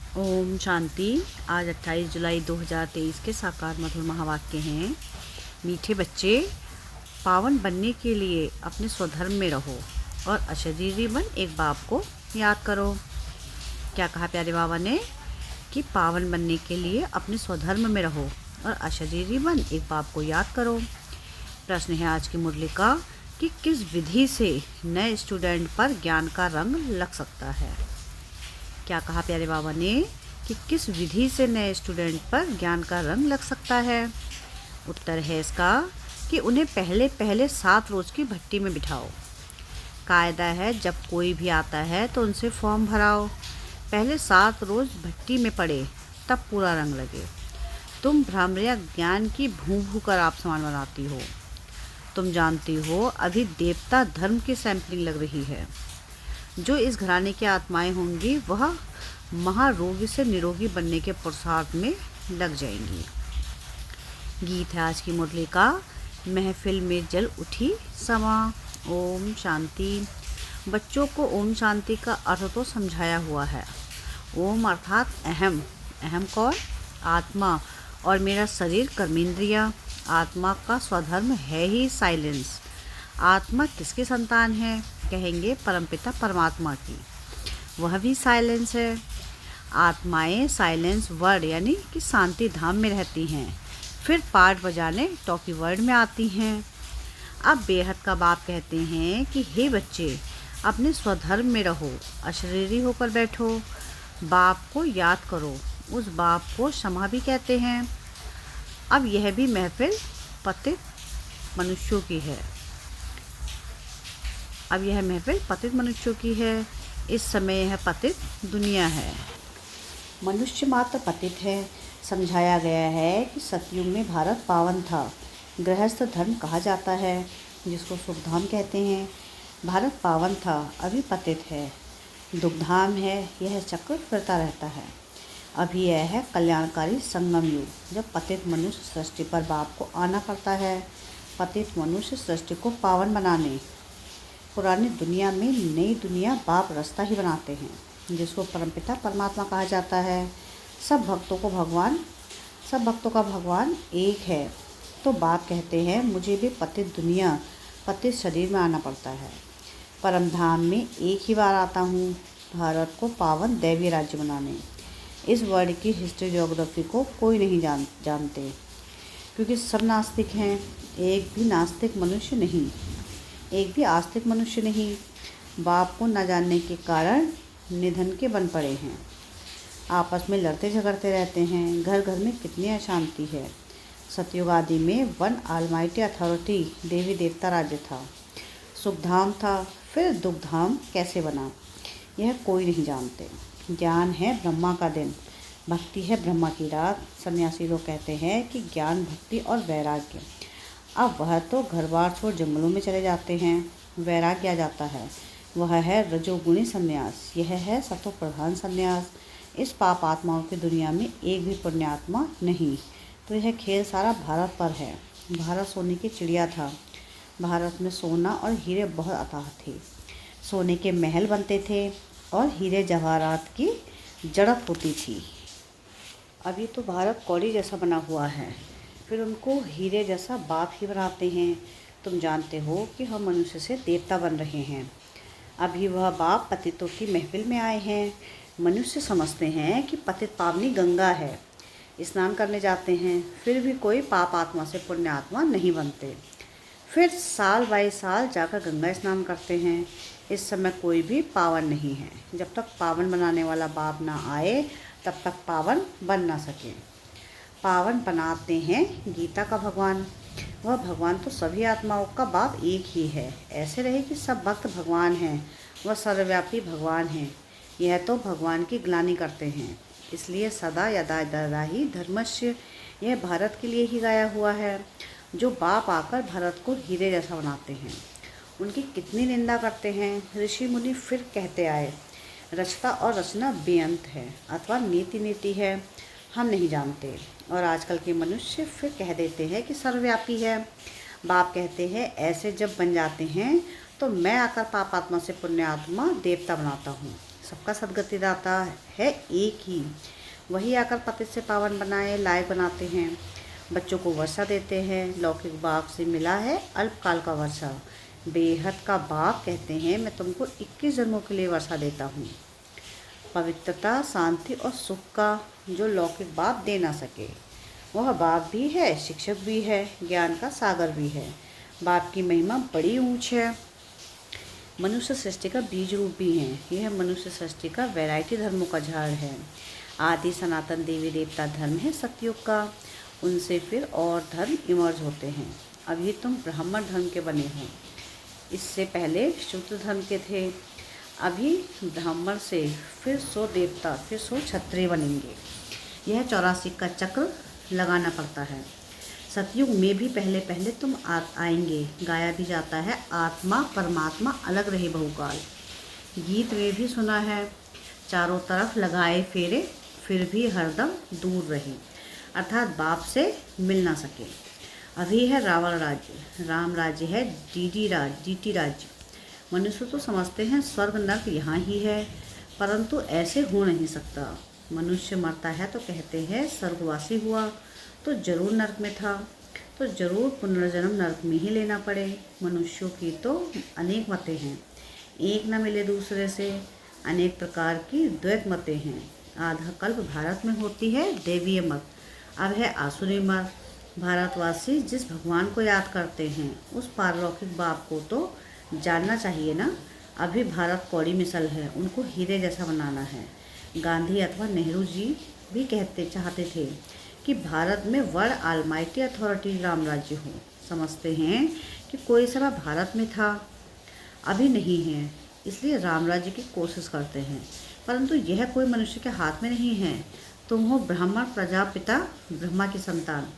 ओम शांति। आज 28 जुलाई 2023 के साकार मधुर महावाक्य हैं। मीठे बच्चे, पावन बनने के लिए अपने स्वधर्म में रहो और अशरीरी बन एक बाप को याद करो। क्या कहा प्यारे बाबा ने कि पावन बनने के लिए अपने स्वधर्म में रहो और अशरीरी बन एक बाप को याद करो। प्रश्न है आज की मुरली का कि किस विधि से नए स्टूडेंट पर ज्ञान का रंग लग सकता है। क्या कहा प्यारे बाबा ने कि किस विधि से नए स्टूडेंट पर ज्ञान का रंग लग सकता है। उत्तर है इसका कि उन्हें पहले पहले 7 रोज़ की भट्टी में बिठाओ। कायदा है जब कोई भी आता है तो उनसे फॉर्म भराओ। पहले 7 रोज़ भट्टी में पड़े तब पूरा रंग लगे। तुम भ्रम या ज्ञान की भू भू कर आप सामान बनाती हो। तुम जानती हो अभी देवता धर्म की सैंपलिंग लग रही है। जो इस घराने की आत्माएं होंगी वह महारोगी से निरोगी बनने के पुरुषार्थ में लग जाएंगी। गीत है आज की मुरली का, महफिल में जल उठी समा। ओम शांति। बच्चों को ओम शांति का अर्थ तो समझाया हुआ है। ओम अर्थात अहम। अहम कौन? आत्मा। और मेरा शरीर कर्मेंद्रिया। आत्मा का स्वधर्म है ही साइलेंस। आत्मा किसकी संतान है? कहेंगे परमपिता परमात्मा की। वह भी साइलेंस है। आत्माएं साइलेंस वर्ड यानी कि शांति धाम में रहती हैं, फिर पाठ बजाने टॉकी वर्ड में आती हैं। अब बेहद का बाप कहते हैं कि हे बच्चे, अपने स्वधर्म में रहो, अशरीरी होकर बैठो, बाप को याद करो। उस बाप को क्षमा भी कहते हैं। अब यह भी महफिल पतित मनुष्यों की है। अब यह महफिल पतित मनुष्यों की है। इस समय यह पतित दुनिया है। मनुष्य मात्र पतित है। समझाया गया है कि सतयुग में भारत पावन था। गृहस्थ धर्म कहा जाता है, जिसको सुखधाम कहते हैं। भारत पावन था, अभी पतित है। दुखधाम है, यह चक्र फिरता रहता है। अभी यह है कल्याणकारी संगम युग, जब पतित मनुष्य सृष्टि पर बाप को आना पड़ता है। पतित मनुष्य सृष्टि को पावन बनाने पुरानी दुनिया में नई दुनिया बाप रास्ता ही बनाते हैं, जिसको परमपिता परमात्मा कहा जाता है। सब भक्तों का भगवान एक है। तो बाप कहते हैं मुझे भी पतित दुनिया पतित शरीर में आना पड़ता है। परम धाम में एक ही बार आता हूँ, भारत को पावन दैवीय राज्य बनाने। इस वर्ड की हिस्ट्री ज्योग्राफी को कोई नहीं जानते, क्योंकि सब नास्तिक हैं। एक भी नास्तिक मनुष्य नहीं, एक भी आस्तिक मनुष्य नहीं। बाप को न जानने के कारण निधन के बन पड़े हैं। आपस में लड़ते झगड़ते रहते हैं। घर घर में कितनी अशांति है। सतयुग आदि में वन ऑलमाइटी अथॉरिटी देवी देवता राज्य था। सुखधाम था, फिर दुखधाम कैसे बना, यह कोई नहीं जानते। ज्ञान है ब्रह्मा का दिन, भक्ति है ब्रह्मा की रात। सन्यासी लोग कहते हैं कि ज्ञान, भक्ति और वैराग्य। अब वह तो घर बार छोड़ जंगलों में चले जाते हैं। वैराग्य आ जाता है, वह है रजोगुणी संन्यास। यह है सतो प्रधान संन्यास। इस पाप आत्माओं की दुनिया में एक भी पुण्यात्मा नहीं। तो यह खेल सारा भारत पर है। भारत सोने की चिड़िया था। भारत में सोना और हीरे बहुत अथाह थे। सोने के महल बनते थे और हीरे जवाहरात की जड़प होती थी। अभी तो भारत कौड़ी जैसा बना हुआ है, फिर उनको हीरे जैसा बाप ही बनाते हैं। तुम जानते हो कि हम मनुष्य से देवता बन रहे हैं। अभी वह बाप पतितों की महफिल में आए हैं। मनुष्य समझते हैं कि पतित पावनी गंगा है, स्नान करने जाते हैं, फिर भी कोई पाप आत्मा से पुण्य आत्मा नहीं बनते। फिर साल बाई साल जाकर गंगा स्नान करते हैं। इस समय कोई भी पावन नहीं है। जब तक पावन बनाने वाला बाप ना आए तब तक पावन बन ना सके। पावन बनाते हैं गीता का भगवान। वह भगवान तो सभी आत्माओं का बाप एक ही है। ऐसे रहे कि सब भक्त भगवान हैं, वह सर्वव्यापी भगवान हैं। यह तो भगवान की ग्लानि करते हैं। इसलिए सदा यदा ददा ही धर्मस्य, यह भारत के लिए ही गाया हुआ है। जो बाप आकर भारत को हीरे जैसा बनाते हैं, उनकी कितनी निंदा करते हैं। ऋषि मुनि फिर कहते आए, रचता और रचना बेअंत है अथवा नीति नीति है, हम नहीं जानते। और आजकल के मनुष्य फिर कह देते हैं कि सर्वव्यापी है। बाप कहते हैं ऐसे जब बन जाते हैं तो मैं आकर पापात्मा से पुण्यात्मा देवता बनाता हूँ। सबका सद्गति दाता है एक ही, वही आकर पतित से पावन बनाए लायक बनाते हैं। बच्चों को वर्षा देते हैं, लौकिक बाप से मिला है अल्पकाल का वर्षा। बेहद का बाप कहते हैं मैं तुमको 21 जन्मों के लिए वर्षा देता हूँ। पवित्रता, शांति और सुख का जो लौकिक बाप दे ना सके, वह बाप भी है, शिक्षक भी है, ज्ञान का सागर भी है। बाप की महिमा बड़ी ऊंच है। मनुष्य सृष्टि का बीज रूप भी है। यह मनुष्य सृष्टि का वैरायटी धर्मों का झाड़ है। आदि सनातन देवी देवता धर्म है सतयुग का, उनसे फिर और धर्म इमर्ज होते हैं। अभी तुम ब्राह्मण धर्म के बने हो, इससे पहले शूद्र धर्म के थे। अभी ब्राह्मण से फिर 100 देवता, फिर 100 क्षत्रिय बनेंगे। यह 84 का चक्र लगाना पड़ता है। सतयुग में भी पहले पहले तुम आएंगे। गाया भी जाता है आत्मा परमात्मा अलग रहे बहुकाल। गीत में भी सुना है चारों तरफ लगाए फेरे फिर भी हरदम दूर रहे, अर्थात बाप से मिल ना सके। अभी है रावण राज्य, राम राज्य है डीटी राज्य। मनुष्य तो समझते हैं स्वर्ग नर्क यहाँ ही है, परंतु ऐसे हो नहीं सकता। मनुष्य मरता है तो कहते हैं स्वर्गवासी हुआ तो जरूर नर्क में था, तो जरूर पुनर्जन्म नर्क में ही लेना पड़े। मनुष्यों की तो अनेक मतें हैं, एक न मिले दूसरे से। अनेक प्रकार की द्वैत मतें हैं। आधा कल्प भारत में होती है देवीय मत, अब है आसुरी मत। भारतवासी जिस भगवान को याद करते हैं उस पारलौकिक बाप को तो जानना चाहिए ना। अभी भारत कौड़ी मिसल है, उनको हीरे जैसा बनाना है। गांधी अथवा नेहरू जी भी चाहते थे कि भारत में वर्ल्ड ऑलमाइटी अथॉरिटी राम राज्य हो। समझते हैं कि कोई समय भारत में था, अभी नहीं है, इसलिए राम राज्य की कोशिश करते हैं, परंतु यह कोई मनुष्य के हाथ में नहीं है। तुम हो ब्राह्मण प्रजापिता ब्रह्मा की संतान,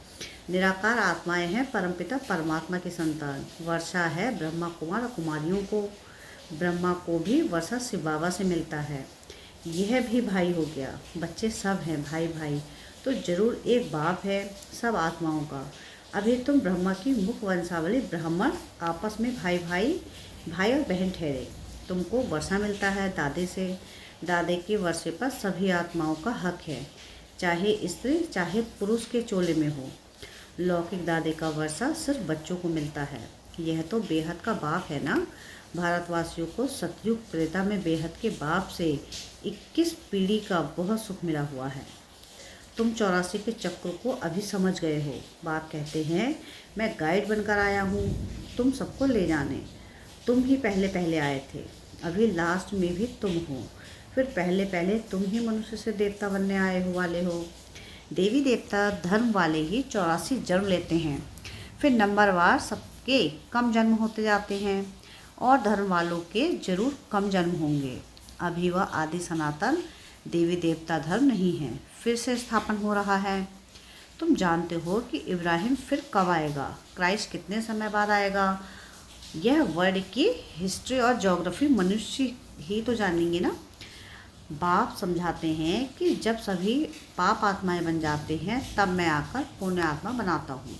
निराकार आत्माएं हैं परमपिता परमात्मा की संतान। वर्षा है ब्रह्मा कुमार और कुमारियों को, ब्रह्मा को भी वर्षा शिव बाबा से मिलता है। यह भी भाई हो गया, बच्चे सब हैं भाई भाई, तो जरूर एक बाप है सब आत्माओं का। अभी तुम ब्रह्मा की मुख वंशावली ब्राह्मण आपस में भाई भाई भाई और बहन ठहरे। तुमको वर्षा मिलता है दादे से, दादे के वर्षे पर सभी आत्माओं का हक है, चाहे स्त्री चाहे पुरुष के चोले में हो। लौकिक दादे का वर्षा सिर्फ बच्चों को मिलता है। यह तो बेहद का बाप है ना। भारतवासियों को सतयुग त्रेता में बेहद के बाप से 21 पीढ़ी का बहुत सुख मिला हुआ है। तुम 84 के चक्र को अभी समझ गए हो। बाप कहते हैं मैं गाइड बनकर आया हूँ तुम सबको ले जाने। तुम ही पहले पहले आए थे, अभी लास्ट में भी तुम हो, फिर पहले पहले तुम ही मनुष्य से देवता बनने आए हो वाले हो। देवी देवता धर्म वाले ही 84 जन्म लेते हैं, फिर नंबरवार सबके कम जन्म होते जाते हैं और धर्म वालों के जरूर कम जन्म होंगे। अभी वह आदि सनातन देवी देवता धर्म नहीं है, फिर से स्थापन हो रहा है। तुम जानते हो कि इब्राहिम फिर कब आएगा, क्राइस्ट कितने समय बाद आएगा। यह वर्ल्ड की हिस्ट्री और ज्योग्राफी मनुष्य ही तो जानेंगे ना। बाप समझाते हैं कि जब सभी पाप आत्माएं बन जाते हैं तब मैं आकर पुण्य आत्मा बनाता हूँ।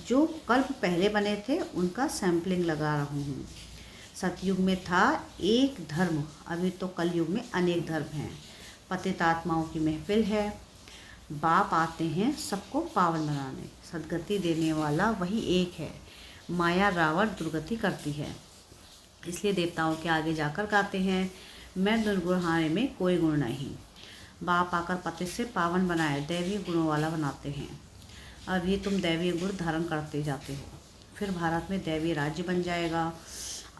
जो कल्प पहले बने थे उनका सैम्पलिंग लगा रहा हूँ। सतयुग में था एक धर्म, अभी तो कलयुग में अनेक धर्म हैं। पतित आत्माओं की महफिल है। बाप आते हैं सबको पावन बनाने, सदगति देने वाला वही एक है। माया रावण दुर्गति करती है, इसलिए देवताओं के आगे जाकर गाते हैं मैं दुर्गुणाने में कोई गुण नहीं। बाप आकर पति से पावन बनाए दैवीय गुणों वाला बनाते हैं। अभी तुम दैवीय गुण धारण करते जाते हो, फिर भारत में दैवीय राज्य बन जाएगा।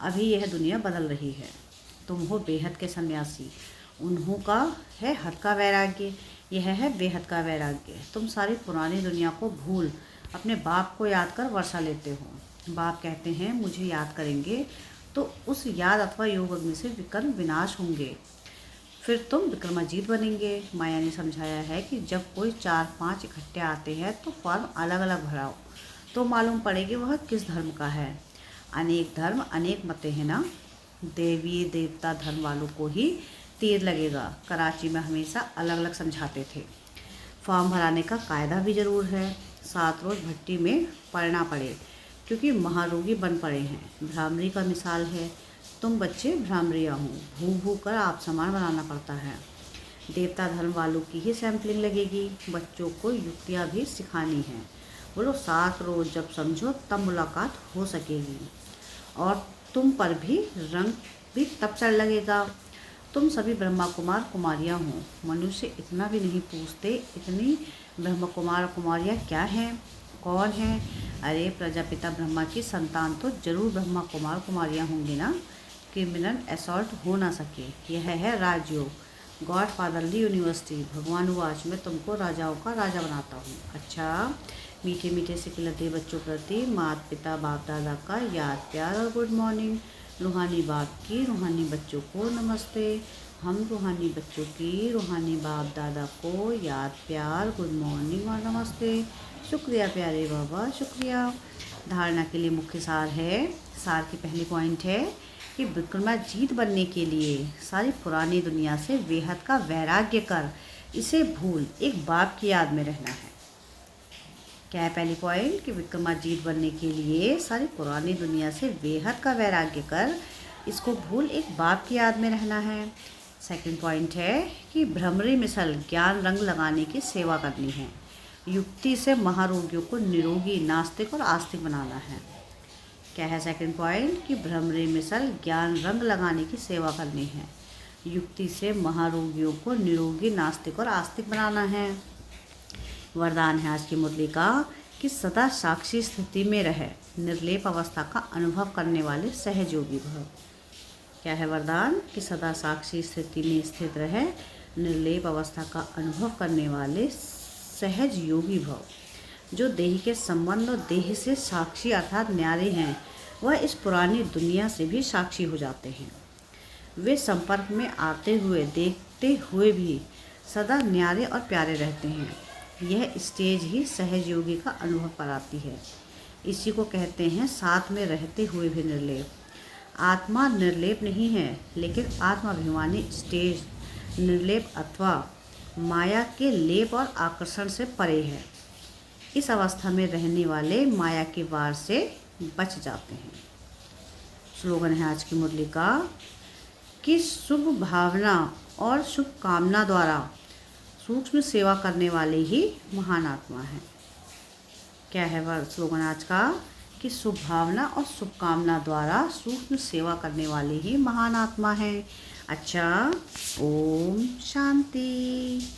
अभी यह दुनिया बदल रही है। तुम हो बेहद के सन्यासी, उन्हों का है हद का वैराग्य, यह है बेहद का वैराग्य। तुम सारी पुरानी दुनिया को भूल अपने बाप को याद कर वर्षा लेते हो। बाप कहते हैं मुझे याद करेंगे तो उस याद अथवा योग अग्नि से विकर्म विनाश होंगे, फिर तुम विक्रमाजीत बनेंगे। माया ने समझाया है कि जब कोई 4-5 इकट्ठे आते हैं तो फॉर्म अलग अलग भराओ तो मालूम पड़ेगी वह किस धर्म का है। अनेक धर्म अनेक मतें हैं ना। देवी देवता धर्म वालों को ही तीर लगेगा। कराची में हमेशा अलग अलग समझाते थे। फॉर्म भराने का कायदा भी ज़रूर है। 7 रोज़ भट्टी में पड़ना पड़े क्योंकि महारोगी बन पड़े हैं। भ्रामरी का मिसाल है तुम बच्चे भ्रामरिया हो, भू भू कर आप समान बनाना पड़ता है। देवता धर्म वालों की ही सैम्पलिंग लगेगी, बच्चों को युक्तियाँ भी सिखानी है। बोलो 7 रोज़ जब समझो तब मुलाकात हो सकेगी। और तुम पर भी रंग भी तब चढ़ लगेगा। तुम सभी ब्रह्मा कुमार कुमारियाँ हो, मनुष्य इतना भी नहीं पूछते इतनी ब्रह्म कुमार कुमारियाँ क्या हैं, कौन हैं? अरे प्रजापिता ब्रह्मा की संतान तो जरूर ब्रह्मा कुमार कुमारियाँ होंगी ना। क्रिमिनल असॉल्ट हो ना सके, यह है राजयोग। गॉड फादरली यूनिवर्सिटी, भगवानुवाच मैं तुमको राजाओं का राजा बनाता हूँ। अच्छा, मीठे मीठे से खिलते बच्चों प्रति माता पिता बाप दादा का याद प्यार और गुड मॉर्निंग। रूहानी बाप की रूहानी बच्चों को नमस्ते। हम रूहानी बच्चों की रूहानी बाप दादा को याद प्यार गुड मॉर्निंग और नमस्ते। शुक्रिया प्यारे बाबा, शुक्रिया। धारणा के लिए मुख्य सार है। सार की पहली पॉइंट है कि विक्रमाजीत बनने के लिए सारी पुरानी दुनिया से बेहद का वैराग्य कर इसे भूल एक बाप की याद में रहना है। क्या है पहली पॉइंट? कि विक्रमाजीत बनने के लिए सारी पुरानी दुनिया से बेहद का वैराग्य कर इसको भूल एक बाप की याद में रहना है। सेकंड पॉइंट है कि भ्रमरी मिसल ज्ञान रंग लगाने की सेवा करनी है। युक्ति से महारोगियों को निरोगी, नास्तिक और आस्तिक बनाना है। क्या है सेकंड पॉइंट? कि भ्रमरी मिसल ज्ञान रंग लगाने की सेवा करनी है। युक्ति से महारोगियों को निरोगी, नास्तिक और आस्तिक बनाना है। वरदान है आज की मुरली का कि सदा साक्षी स्थिति में रहे, निर्लेप अवस्था का अनुभव करने वाले सहजयोगी भव। क्या है वरदान? कि सदा साक्षी स्थिति में स्थित रहे, निर्लेप अवस्था का अनुभव करने वाले सहज योगी भव। जो देह के संबंध और देह से साक्षी अर्थात न्यारे हैं, वह इस पुरानी दुनिया से भी साक्षी हो जाते हैं। वे संपर्क में आते हुए देखते हुए भी सदा न्यारे और प्यारे रहते हैं। यह स्टेज ही सहज योगी का अनुभव कराती है। इसी को कहते हैं साथ में रहते हुए भी निर्लेप। आत्मा निर्लेप नहीं है, लेकिन आत्माभिमानी स्टेज निर्लेप अथवा माया के लेप और आकर्षण से परे है। इस अवस्था में रहने वाले माया के वार से बच जाते हैं। स्लोगन है आज की मुरली का कि शुभ भावना और शुभ कामना द्वारा सूक्ष्म सेवा करने वाले ही महान आत्मा है। क्या है वह स्लोगन आज का? कि शुभ भावना और शुभकामना द्वारा सूक्ष्म सेवा करने वाले ही महान आत्मा है। अच्छा, ओम शांति।